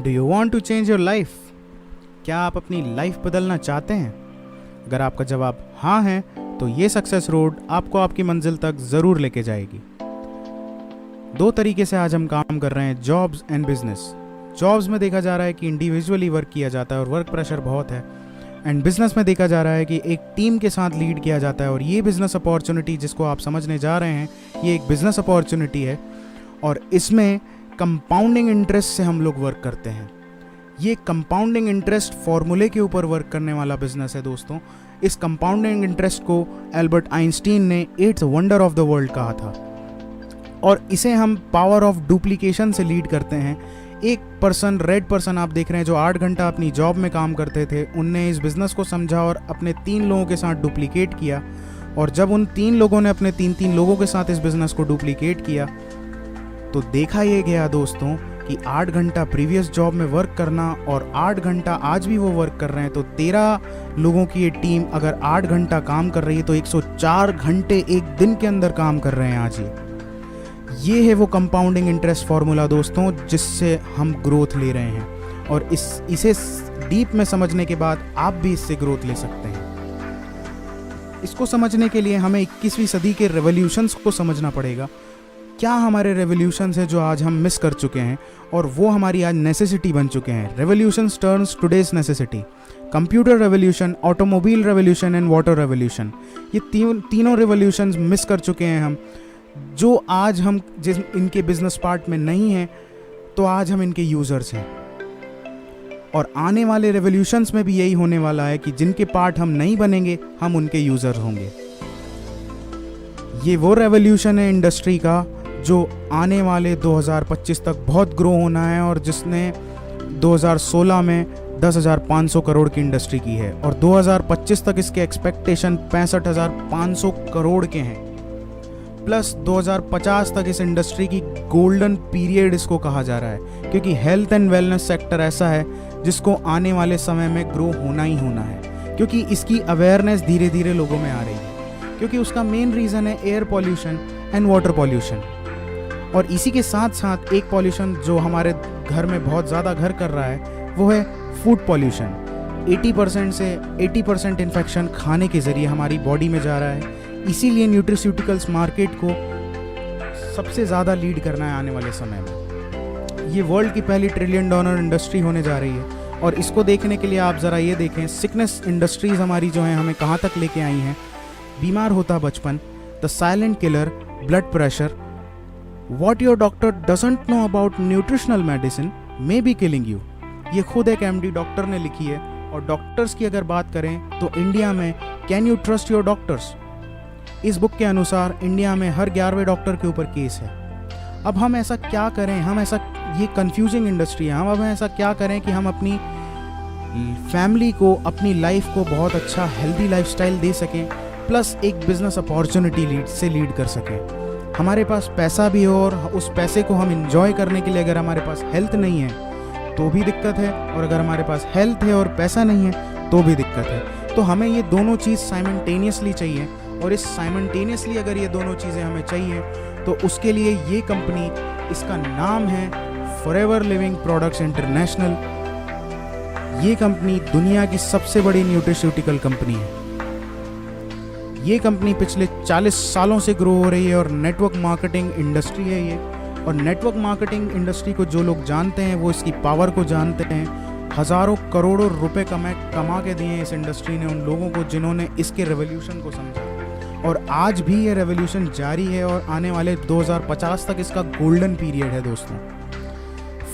Do you want to change your life? क्या आप अपनी लाइफ बदलना चाहते हैं? अगर आपका जवाब हाँ है तो ये सक्सेस रोड आपको आपकी मंजिल तक ज़रूर लेके जाएगी। दो तरीके से आज हम काम कर रहे हैं, जॉब्स एंड बिजनेस। जॉब्स में देखा जा रहा है कि इंडिविजुअली वर्क किया जाता है और वर्क प्रेशर बहुत है, एंड बिजनेस में देखा जा रहा है कि एक टीम के साथ लीड किया जाता है। और ये बिजनेस अपॉर्चुनिटी जिसको आप समझने जा रहे हैं, ये एक बिजनेस अपॉर्चुनिटी है और इसमें कंपाउंडिंग इंटरेस्ट से हम लोग वर्क करते हैं। ये कंपाउंडिंग इंटरेस्ट फॉर्मूले के ऊपर वर्क करने वाला बिजनेस है दोस्तों। इस कंपाउंडिंग इंटरेस्ट को एल्बर्ट आइंस्टीन ने 8th wonder of the world कहा था और इसे हम पावर ऑफ डुप्लीकेशन से लीड करते हैं। एक पर्सन, रेड पर्सन आप देख रहे हैं, जो 8 घंटा अपनी जॉब में काम करते थे, उनने इस बिज़नेस को समझा और अपने 3 लोगों के साथ डुप्लीकेट किया। और जब उन 3 लोगों ने अपने 3 लोगों के साथ इस बिज़नेस को डुप्लीकेट किया तो देखा ये गया दोस्तों कि 8 घंटा प्रीवियस जॉब में वर्क करना और 8 घंटा आज भी वो वर्क कर रहे हैं, तो 13 लोगों की ये टीम अगर 8 घंटा काम कर रही है तो 104 घंटे एक दिन के अंदर काम कर रहे हैं आज ये है वो कंपाउंडिंग इंटरेस्ट फार्मूला दोस्तों, जिससे हम ग्रोथ ले रहे हैं। और इसे डीप में समझने के बाद आप भी इससे ग्रोथ ले सकते हैं। इसको समझने के लिए हमें 21वीं सदी के रेवोल्यूशंस को समझना पड़ेगा। क्या हमारे रेवोल्यूशंस हैं जो आज हम मिस कर चुके हैं और वो हमारी आज नेसेसिटी बन चुके हैं। Revolutions turns today's necessity. Computer revolution, automobile revolution and water revolution, ये तीनों रेवोल्यूशंस मिस कर चुके हैं हम, जो आज हम जिस इनके बिजनेस पार्ट में नहीं हैं, तो आज हम इनके यूज़र्स हैं। और आने वाले रेवोल्यूशंस में भी यही होने वाला है कि जिनके पार्ट हम नहीं बनेंगे, हम उनके यूज़र होंगे। ये वो रेवोल्यूशन है इंडस्ट्री का जो आने वाले 2025 तक बहुत ग्रो होना है और जिसने 2016 में 10,500 करोड़ की इंडस्ट्री की है और 2025 तक इसके एक्सपेक्टेशन 65,500 करोड़ के हैं। प्लस 2050 तक इस इंडस्ट्री की गोल्डन पीरियड इसको कहा जा रहा है, क्योंकि हेल्थ एंड वेलनेस सेक्टर ऐसा है जिसको आने वाले समय में ग्रो होना ही होना है, क्योंकि इसकी अवेयरनेस धीरे धीरे लोगों में आ रही है। क्योंकि उसका मेन रीज़न है air pollution and water pollution. और इसी के साथ साथ एक पॉल्यूशन जो हमारे घर में बहुत ज़्यादा घर कर रहा है, वो है फूड पॉल्यूशन। 80% से 80% इन्फेक्शन खाने के ज़रिए हमारी बॉडी में जा रहा है। इसीलिए न्यूट्रिस्यूटिकल्स मार्केट को सबसे ज़्यादा लीड करना है आने वाले समय में। ये वर्ल्ड की पहली $1 ट्रिलियन इंडस्ट्री होने जा रही है। और इसको देखने के लिए आप ज़रा ये देखें, सिकनेस इंडस्ट्रीज़ हमारी जो हैं हमें कहाँ तक लेके आई हैं। बीमार होता बचपन, the silent killer, blood pressure. What your doctor doesn't know about nutritional medicine may be killing you। ये खुद एक MD डॉक्टर ने लिखी है। और डॉक्टर्स की अगर बात करें तो इंडिया में can you trust your doctors, इस बुक के अनुसार इंडिया में हर 11वें डॉक्टर के ऊपर केस है। अब हम ऐसा क्या करें, ये कंफ्यूजिंग इंडस्ट्री है, हम अब ऐसा क्या करें कि हम अपनी फैमिली को, अपनी लाइफ को बहुत अच्छा हेल्दी लाइफस्टाइल दे सकें, प्लस एक बिजनेस अपॉर्चुनिटी लीड कर सकें। हमारे पास पैसा भी हो और उस पैसे को हम इंजॉय करने के लिए अगर हमारे पास हेल्थ नहीं है तो भी दिक्कत है, और अगर हमारे पास हेल्थ है और पैसा नहीं है तो भी दिक्कत है। तो हमें ये दोनों चीज़ साइमल्टेनियसली चाहिए। और इस साइमल्टेनियसली अगर ये दोनों चीज़ें हमें चाहिए तो उसके लिए ये कंपनी, इसका नाम है फॉरएवर लिविंग प्रोडक्ट्स इंटरनेशनल। ये कंपनी दुनिया की सबसे बड़ी न्यूट्रिस्यूटिकल कंपनी है। ये कंपनी पिछले 40 सालों से ग्रो हो रही है और नेटवर्क मार्केटिंग इंडस्ट्री है ये। और नेटवर्क मार्केटिंग इंडस्ट्री को जो लोग जानते हैं वो इसकी पावर को जानते हैं। हज़ारों करोड़ों रुपए कमा के दिए इस इंडस्ट्री ने उन लोगों को जिन्होंने इसके रेवोल्यूशन को समझा। और आज भी ये रेवोल्यूशन जारी है और आने वाले 2050 तक इसका गोल्डन पीरियड है दोस्तों।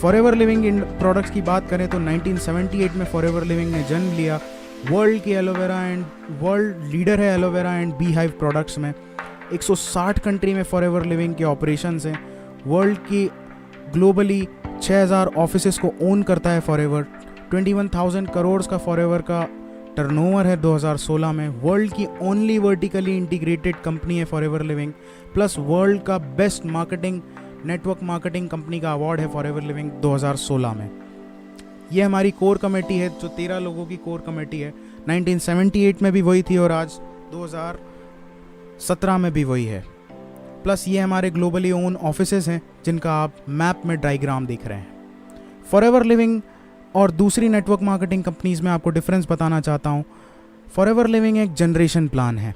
फॉरएवर लिविंग प्रोडक्ट्स की बात करें तो 1978 में फॉरएवर लिविंग ने जन्म लिया। वर्ल्ड की एलोवेरा एंड वर्ल्ड लीडर है aloe vera and bee hive products में। 160 कंट्री में फॉरएवर लिविंग के ऑपरेशंस हैं। वर्ल्ड की ग्लोबली 6000 ऑफिसेस को ओन करता है फॉरएवर। 21,000 करोड़ का फॉरएवर का टर्नओवर है 2016 में। वर्ल्ड की ओनली वर्टिकली इंटीग्रेटेड कंपनी है फॉरएवर लिविंग। प्लस वर्ल्ड का best marketing network marketing company का अवार्ड है फॉरएवर लिविंग 2016 में। ये हमारी कोर कमेटी है जो 13 लोगों की कोर कमेटी है। 1978 में भी वही थी और आज 2017 में भी वही है। प्लस ये हमारे ग्लोबली ओन ऑफिसेज हैं जिनका आप मैप में डायग्राम देख रहे हैं। फॉरएवर लिविंग और दूसरी नेटवर्क मार्केटिंग कंपनीज़ में आपको डिफरेंस बताना चाहता हूँ। फॉरएवर लिविंग एक जनरेशन प्लान है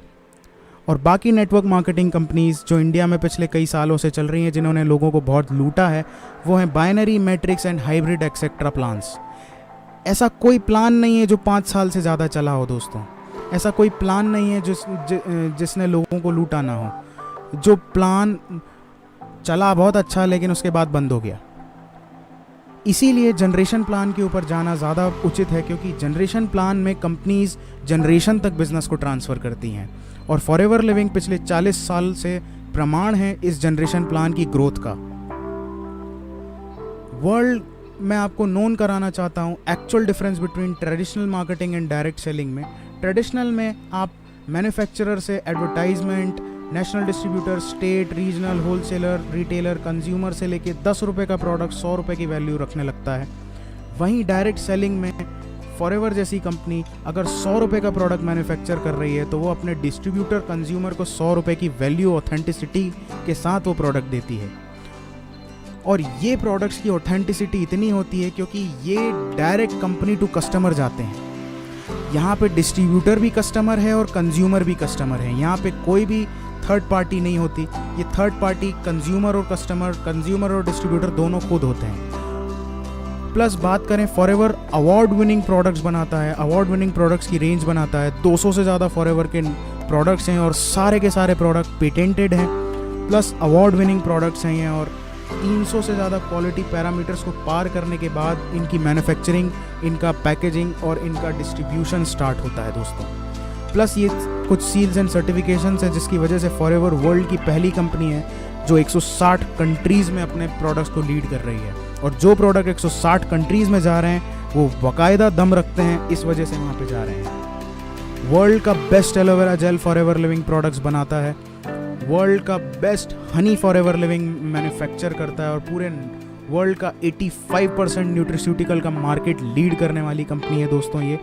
और बाकी नेटवर्क मार्केटिंग कंपनीज़ जो इंडिया में पिछले कई सालों से चल रही हैं, जिन्होंने लोगों को बहुत लूटा है, वो हैं binary, matrix and hybrid etcetera plans. ऐसा कोई प्लान नहीं है जो 5 साल से ज़्यादा चला हो दोस्तों। ऐसा कोई प्लान नहीं है जिसने लोगों को लूटा ना हो। जो प्लान चला बहुत अच्छा लेकिन उसके बाद बंद हो गया। इसीलिए जनरेशन प्लान के ऊपर जाना ज़्यादा उचित है, क्योंकि जनरेशन प्लान में कंपनीज जनरेशन तक बिजनेस को ट्रांसफ़र करती हैं और फॉरएवर लिविंग पिछले 40 साल से प्रमाण है इस जनरेशन प्लान की ग्रोथ का। वर्ल्ड मैं आपको नोन कराना चाहता हूँ actual difference between traditional marketing and direct selling में। ट्रेडिशनल में आप मैन्युफैक्चरर से advertisement, national distributor, state, regional, wholesaler, retailer, consumer से लेके 10 रुपये का प्रोडक्ट 100 रुपये की वैल्यू रखने लगता है। वहीं डायरेक्ट सेलिंग में फॉरएवर जैसी कंपनी अगर 100 रुपये का प्रोडक्ट मैन्युफैक्चर कर रही है तो वो अपने डिस्ट्रीब्यूटर, कंज्यूमर को 100 रुपये की वैल्यू, ऑथेंटिसिटी के साथ वो प्रोडक्ट देती है। और ये प्रोडक्ट्स की ऑथेंटिसिटी इतनी होती है क्योंकि ये डायरेक्ट कंपनी टू कस्टमर जाते हैं। यहाँ पे डिस्ट्रीब्यूटर भी कस्टमर है और कंज्यूमर भी कस्टमर है। यहाँ पे कोई भी थर्ड पार्टी नहीं होती। ये थर्ड पार्टी कंज्यूमर और कस्टमर, कंज्यूमर और डिस्ट्रीब्यूटर दोनों खुद होते हैं। प्लस बात करें, फॉरएवर अवार्ड विनिंग प्रोडक्ट्स बनाता है। अवार्ड विनिंग प्रोडक्ट्स की रेंज बनाता है। 200 से ज़्यादा फॉरएवर के प्रोडक्ट्स हैं और सारे के सारे प्रोडक्ट पेटेंटेड हैं। प्लस अवार्ड विनिंग प्रोडक्ट्स हैं ये, और 300 से ज़्यादा क्वालिटी पैरामीटर्स को पार करने के बाद इनकी मैन्युफैक्चरिंग, इनका पैकेजिंग और इनका डिस्ट्रीब्यूशन स्टार्ट होता है दोस्तों। प्लस ये कुछ सील्स एंड सर्टिफिकेशंस हैं जिसकी वजह से फॉरएवर वर्ल्ड की पहली कंपनी है जो 160 कंट्रीज़ में अपने प्रोडक्ट्स को लीड कर रही है। और जो प्रोडक्ट 160 कंट्रीज़ में जा रहे हैं वो बाकायदा दम रखते हैं, इस वजह से वहाँ पे जा रहे हैं। वर्ल्ड का best aloe vera gel forever living products बनाता है। वर्ल्ड का best Honey forever living manufacture करता है और पूरे वर्ल्ड का 85% न्यूट्रिस्यूटिकल का मार्केट लीड करने वाली कंपनी है दोस्तों ये।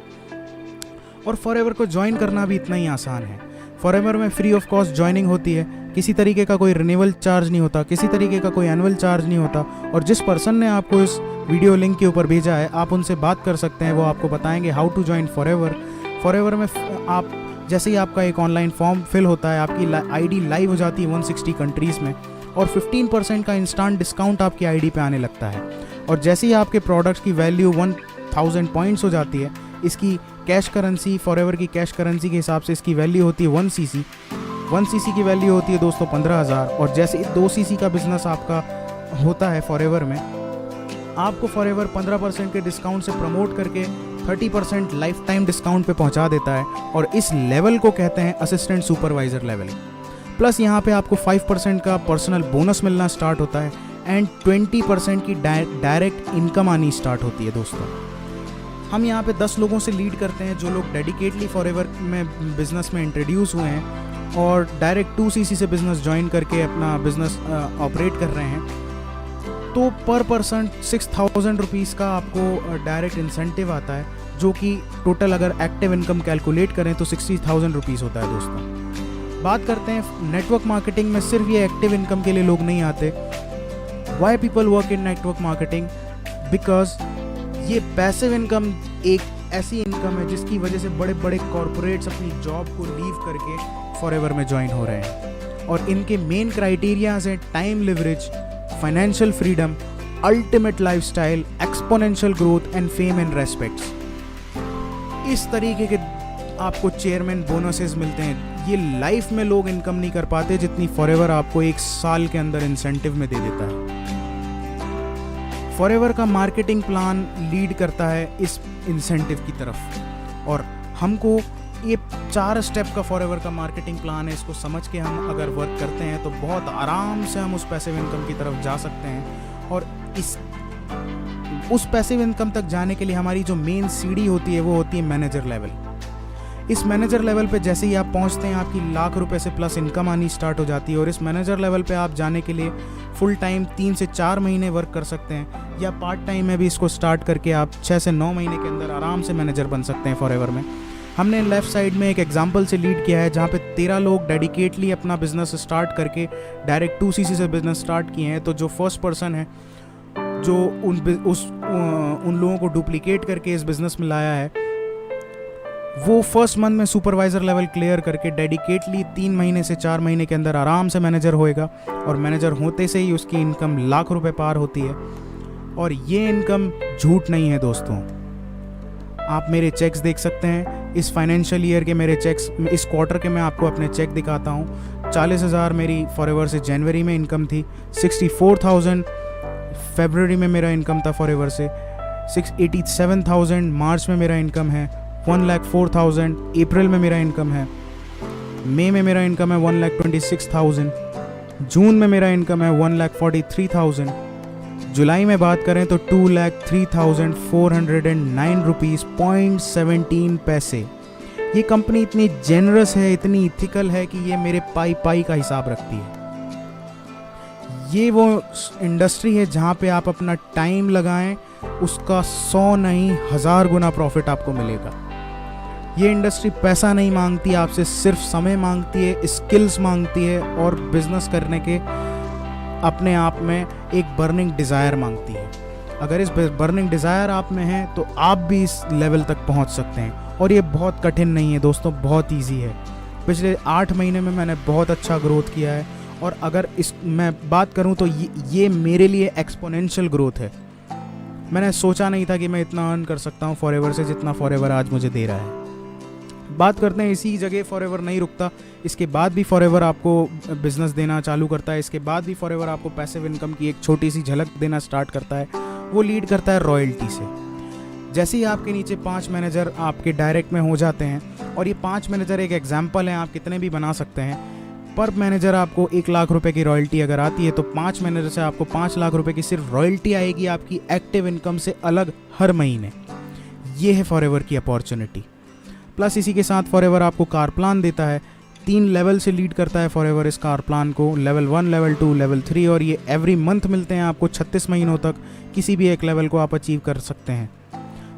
और फॉरएवर को ज्वाइन करना भी इतना ही आसान है। फॉरएवर में फ्री ऑफ कॉस्ट ज्वाइनिंग होती है। किसी तरीके का कोई रिन्यूअल चार्ज नहीं होता, किसी तरीके का कोई एनुअल चार्ज नहीं होता। और जिस पर्सन ने आपको इस वीडियो लिंक के ऊपर भेजा है, आप उनसे बात कर सकते हैं। वो आपको बताएंगे how to join Forever. Forever में आप जैसे ही आपका एक ऑनलाइन फॉर्म फिल होता है, आपकी आईडी लाइव हो जाती है 160 कंट्रीज़ में और 15% का इंस्टेंट डिस्काउंट आपकी आईडी पे आने लगता है। और जैसे ही आपके प्रोडक्ट्स की वैल्यू 1000 पॉइंट्स हो जाती है, इसकी कैश करेंसी, फॉरएवर की कैश करेंसी के हिसाब से इसकी वैल्यू होती है 1 सीसी। 1 सीसी की वैल्यू होती है दोस्तों 15,000। और जैसे 2 सीसी का बिजनेस आपका होता है फॉरएवर में, आपको फॉरएवर 15% के डिस्काउंट से प्रमोट करके 30% लाइफ टाइम डिस्काउंट पे पहुंचा देता है। और इस लेवल को कहते हैं असिस्टेंट सुपरवाइजर लेवल। प्लस यहाँ पे आपको 5% का पर्सनल बोनस मिलना स्टार्ट होता है एंड 20% की डायरेक्ट इनकम आनी स्टार्ट होती है दोस्तों। हम यहाँ पे 10 लोगों से लीड करते हैं जो लोग डेडिकेटली फॉरएवर में बिजनेस में इंट्रोड्यूस हुए हैं और डायरेक्ट 2 सीसी से बिजनेस ज्वाइन करके अपना बिजनेस ऑपरेट कर रहे हैं। तो पर पर्सन 6000 रुपीज़ का आपको डायरेक्ट इंसेंटिव आता है, जो कि टोटल अगर एक्टिव इनकम कैलकुलेट करें तो 60,000 रुपीज़ होता है दोस्तों। बात करते हैं नेटवर्क मार्केटिंग में, सिर्फ ये एक्टिव इनकम के लिए लोग नहीं आते। Why people work in network marketing? Because ये पैसिव इनकम एक ऐसी इनकम है जिसकी वजह से बड़े बड़े कॉरपोरेट्स अपनी जॉब को लीव करके फॉरएवर में ज्वाइन हो रहे हैं। और इनके मेन क्राइटेरियाज हैं time leverage, financial freedom, ultimate lifestyle, exponential growth and fame and respects. इस तरीके के आपको चेयरमैन बोनसेस मिलते हैं। ये लाइफ में लोग इनकम नहीं कर पाते जितनी फॉरएवर आपको 1 साल के अंदर इंसेंटिव में दे देता है। फॉरएवर का मार्केटिंग प्लान लीड करता है इस इंसेंटिव की तरफ। और हमको ये 4 स्टेप का फॉरएवर का मार्केटिंग प्लान है। इसको समझ के हम अगर वर्क करते हैं तो बहुत आराम से हम उस पैसिव इनकम की तरफ जा सकते हैं। और उस पैसिव इनकम तक जाने के लिए हमारी जो मेन सीढ़ी होती है वो होती है मैनेजर लेवल। इस मैनेजर लेवल पे जैसे ही आप पहुंचते हैं, आपकी लाख रुपए से प्लस इनकम आनी स्टार्ट हो जाती है। और इस मैनेजर लेवल पे आप जाने के लिए फुल टाइम 3 से 4 महीने वर्क कर सकते हैं, या पार्ट टाइम में भी इसको स्टार्ट करके आप 6 से 9 महीने के अंदर आराम से मैनेजर बन सकते हैं फॉरएवर में। हमने लेफ्ट साइड में एक एग्जांपल से लीड किया है जहाँ पे 13 लोग डेडिकेटली अपना बिजनेस स्टार्ट करके डायरेक्ट 2 सीसी से बिजनेस स्टार्ट किए हैं। तो जो फर्स्ट पर्सन है जो उन लोगों को डुप्लीकेट करके इस बिज़नेस में लाया है, वो फर्स्ट मंथ में सुपरवाइज़र लेवल क्लियर करके डेडिकेटली 3 महीने से 4 महीने के अंदर आराम से मैनेजर होएगा, और मैनेजर होते से ही उसकी इनकम लाख रुपए पार होती है। और ये इनकम झूठ नहीं है दोस्तों। आप मेरे चेक्स देख सकते हैं, इस फाइनेंशियल ईयर के मेरे चेक्स, इस क्वार्टर के मैं आपको अपने चेक दिखाता हूँ। 40,000 मेरी फॉरएवर से जनवरी में इनकम थी, 64,000 फरवरी में मेरा इनकम था फॉरएवर से, 87,000 मार्च में मेरा इनकम है, 1,04,000 अप्रैल में मेरा इनकम है, मई में मेरा इनकम है 1,26,000, जून में मेरा इनकम है 1,43,000, जुलाई में बात करें तो 2,03,409 रुपीज़ 0.17 पैसे। ये कंपनी इतनी जेनरस है, इतनी इथिकल है कि ये मेरे पाई का हिसाब रखती है। ये वो इंडस्ट्री है जहाँ पे आप अपना टाइम लगाएं, उसका 100 नहीं 1000 गुना प्रॉफिट आपको मिलेगा। ये इंडस्ट्री पैसा नहीं मांगती आपसे, सिर्फ समय मांगती है, स्किल्स मांगती है, और बिजनेस करने के अपने आप में एक बर्निंग डिज़ायर मांगती है। अगर इस बर्निंग डिज़ायर आप में है तो आप भी इस लेवल तक पहुंच सकते हैं। और ये बहुत कठिन नहीं है दोस्तों, बहुत इजी है। पिछले 8 महीने में मैंने बहुत अच्छा ग्रोथ किया है, और अगर मैं बात करूं तो ये मेरे लिए एक्सपोनेंशियल ग्रोथ है। मैंने सोचा नहीं था कि मैं इतना अर्न कर सकता हूं फॉरएवर से, जितना फॉरएवर आज मुझे दे रहा है। बात करते हैं, इसी जगह फॉरएवर नहीं रुकता, इसके बाद भी फॉरएवर आपको बिजनेस देना चालू करता है। इसके बाद भी फॉरएवर आपको पैसिव इनकम की एक छोटी सी झलक देना स्टार्ट करता है। वो लीड करता है रॉयल्टी से। जैसे ही आपके नीचे 5 मैनेजर आपके डायरेक्ट में हो जाते हैं, और ये 5 मैनेजर एक एग्जाम्पल है, आप कितने भी बना सकते हैं। पर मैनेजर आपको 1 लाख रुपए की रॉयल्टी अगर आती है, तो 5 मैनेजर से आपको 5 लाख रुपए की सिर्फ रॉयल्टी आएगी आपकी एक्टिव इनकम से अलग हर महीने। ये है फॉरएवर की अपॉर्चुनिटी। प्लस इसी के साथ फॉरएवर आपको कार प्लान देता है। 3 लेवल से लीड करता है फॉरएवर इस कार प्लान को, लेवल 1, लेवल 2, लेवल 3, और ये एवरी मंथ मिलते हैं आपको 36 महीनों तक। किसी भी एक लेवल को आप अचीव कर सकते हैं।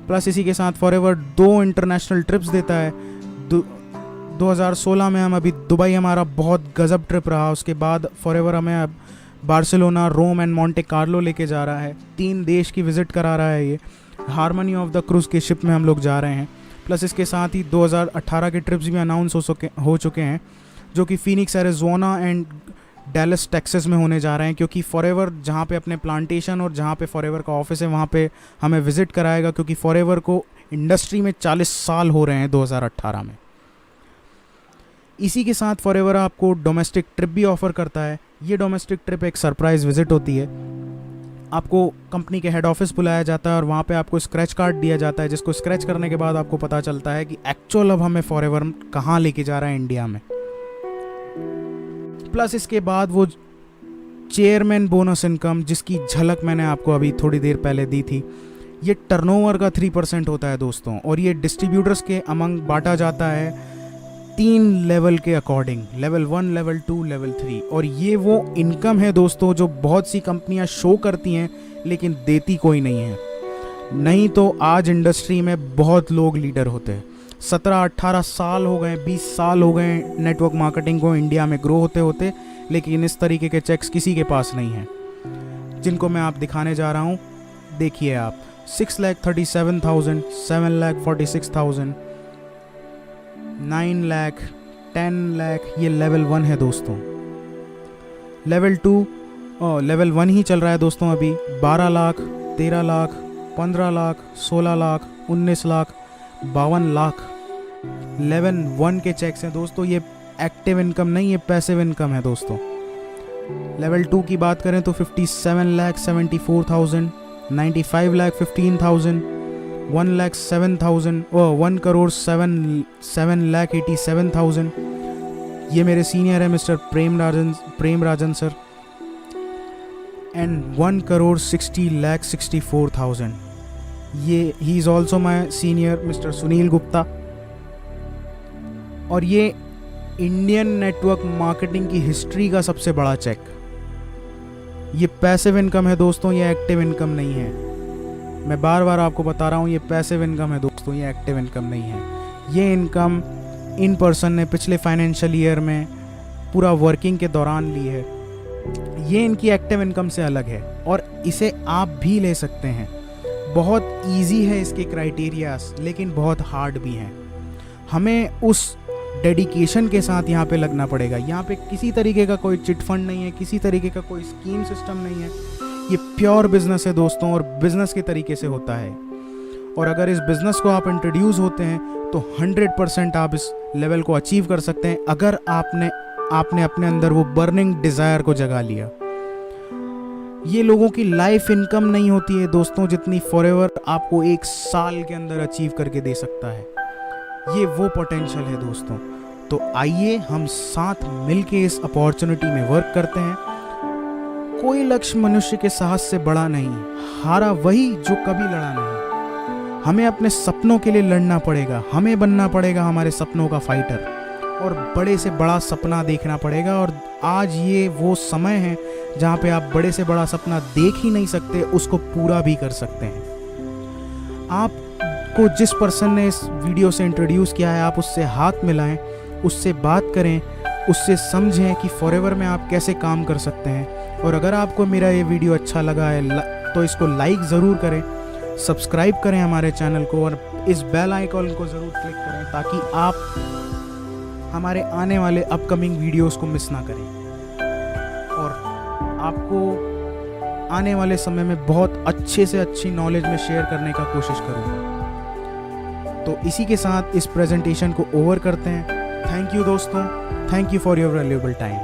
प्लस इसी के साथ फॉरएवर 2 इंटरनेशनल ट्रिप्स देता है। 2016 में हम अभी दुबई, हमारा बहुत गजब ट्रिप रहा। उसके बाद फॉरएवर हमें अब Barcelona, Rome and Monte Carlo लेके जा रहा है। 3 देश की विजिट करा रहा है। ये हारमनी ऑफ द क्रूज़ के शिप में हम लोग जा रहे हैं। प्लस इसके साथ ही 2018 के ट्रिप्स भी अनाउंस हो चुके हैं, जो कि Phoenix, Arizona and Dallas, Texas में होने जा रहे हैं। क्योंकि फॉरएवर जहाँ पे अपने प्लांटेशन और जहाँ पे फॉरएवर का ऑफिस है, वहाँ पे हमें विजिट कराएगा। क्योंकि फॉरएवर को इंडस्ट्री में 40 साल हो रहे हैं 2018 में। इसी के साथ फॉरएवर आपको डोमेस्टिक ट्रिप भी ऑफर करता है। ये डोमेस्टिक ट्रिप एक सरप्राइज विजिट होती है। आपको कंपनी के हेड ऑफिस बुलाया जाता है, और वहाँ पे आपको स्क्रैच कार्ड दिया जाता है, जिसको स्क्रैच करने के बाद आपको पता चलता है कि एक्चुअल अब हमें फॉरएवर कहाँ लेके जा रहा है इंडिया में। प्लस इसके बाद वो चेयरमैन बोनस इनकम, जिसकी झलक मैंने आपको अभी थोड़ी देर पहले दी थी, ये टर्नओवर का 3% होता है दोस्तों। और ये डिस्ट्रीब्यूटर्स के अमंग बांटा जाता है 3 लेवल के अकॉर्डिंग, लेवल 1, लेवल 2, लेवल 3। और ये वो इनकम है दोस्तों जो बहुत सी कंपनियां शो करती हैं लेकिन देती कोई नहीं है। नहीं तो आज इंडस्ट्री में बहुत लोग लीडर होते हैं। 17-18 साल हो गए, 20 साल हो गए नेटवर्क मार्केटिंग को इंडिया में ग्रो होते होते, लेकिन इस तरीके के चेक्स किसी के पास नहीं हैं, जिनको मैं आप दिखाने जा रहा हूँ। देखिए आप, 6,37,000, 7,46,000, 9 लाख, 10 लाख, ये लेवल 1 है दोस्तों। लेवल 2 लेवल 1 ही चल रहा है दोस्तों अभी। 12 लाख, 13 लाख, 15 लाख, 16 लाख, 19 लाख, 52 लाख लेवल 1 के चेक्स हैं दोस्तों। ये एक्टिव इनकम नहीं, ये पैसिव इनकम है दोस्तों। लेवल 2 की बात करें तो 57,74,000, 95,15,000, 1,07,000, 1,07,87,000। ये मेरे सीनियर है mister Prem Rajan sir, and 1,60,64,000। ये he is also my senior mister Sunil Gupta. और ये इंडियन नेटवर्क मार्केटिंग की हिस्ट्री का सबसे बड़ा चेक। ये पैसिव इनकम है दोस्तों, ये एक्टिव इनकम नहीं है। मैं बार बार आपको बता रहा हूँ, ये पैसिव इनकम है दोस्तों, ये एक्टिव इनकम नहीं है। ये इनकम इन पर्सन ने पिछले फाइनेंशियल ईयर में पूरा वर्किंग के दौरान ली है। ये इनकी एक्टिव इनकम से अलग है। और इसे आप भी ले सकते हैं। बहुत इजी है इसके क्राइटेरियाज, लेकिन बहुत हार्ड भी हैं। हमें उस डेडिकेशन के साथ यहाँ पे लगना पड़ेगा। यहाँ पे किसी तरीके का कोई चिट फंड नहीं है, किसी तरीके का कोई स्कीम सिस्टम नहीं है। ये प्योर बिजनेस है दोस्तों, और बिजनेस के तरीके से होता है। और अगर इस बिजनेस को आप इंट्रोड्यूस होते हैं तो 100% आप इस लेवल को अचीव कर सकते हैं, अगर आपने अपने अंदर वो बर्निंग डिज़ायर को जगा लिया। ये लोगों की लाइफ इनकम नहीं होती है दोस्तों जितनी फॉरएवर आपको 1 साल के अंदर अचीव करके दे सकता है। ये वो पोटेंशियल है दोस्तों। तो आइए हम साथ मिलके इस अपॉर्चुनिटी में वर्क करते हैं। कोई लक्ष्य मनुष्य के साहस से बड़ा नहीं, हारा वही जो कभी लड़ा नहीं। हमें अपने सपनों के लिए लड़ना पड़ेगा, हमें बनना पड़ेगा हमारे सपनों का फाइटर, और बड़े से बड़ा सपना देखना पड़ेगा। और आज ये वो समय है जहाँ पे आप बड़े से बड़ा सपना देख ही नहीं सकते, उसको पूरा भी कर सकते हैं। आपको जिस पर्सन ने इस वीडियो से इंट्रोड्यूस किया है, आप उससे हाथ मिलाएं, उससे बात करें, उससे समझें कि फॉरएवर में आप कैसे काम कर सकते हैं। और अगर आपको मेरा ये वीडियो अच्छा लगा है तो इसको लाइक ज़रूर करें, सब्सक्राइब करें हमारे चैनल को, और इस बेल आइकॉन को ज़रूर क्लिक करें ताकि आप हमारे आने वाले अपकमिंग वीडियोस को मिस ना करें। और आपको आने वाले समय में बहुत अच्छे से अच्छी नॉलेज में शेयर करने का कोशिश करूँगा। तो इसी के साथ इस प्रेजेंटेशन को ओवर करते हैं। थैंक यू दोस्तों, thank you for your valuable time.